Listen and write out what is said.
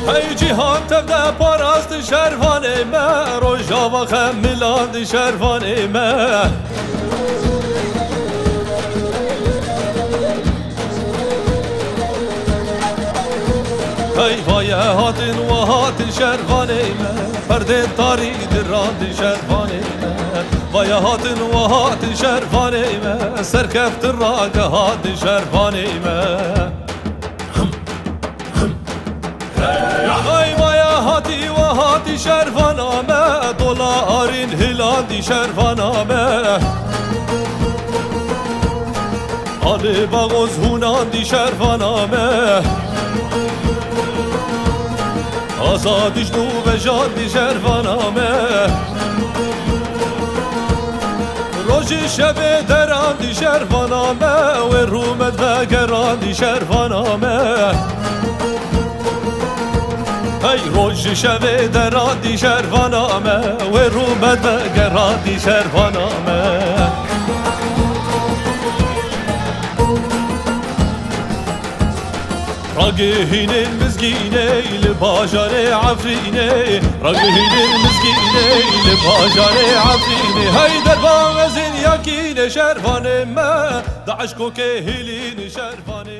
ای جیهان تبده پاراست شروانه ما روژا و خمیلاند شروانه ما ای وای هاتن و هاتن شروانه ما پرده تاری دراند شروانه ما وای هاتن و هاتن شروانه ما سرکفت راگ هاتن شروانه ما ای وای هاتی و هاتی شروانامه دلارین هلاندی شروانامه آل باغوز هوناندی شروانامه آزادیش نو بجاندی شروانامه روژی شب دراندی شروانامه و رومت و گراندی شروانامه ای روژ شب درادی شروانامه و رومد و گرادی شروانامه راگهین المزگینه لباجار عفرینه راگهین المزگینه لباجار عفرینه هی در بامزین یکین شروانه ما دعشکو که هلین شروانه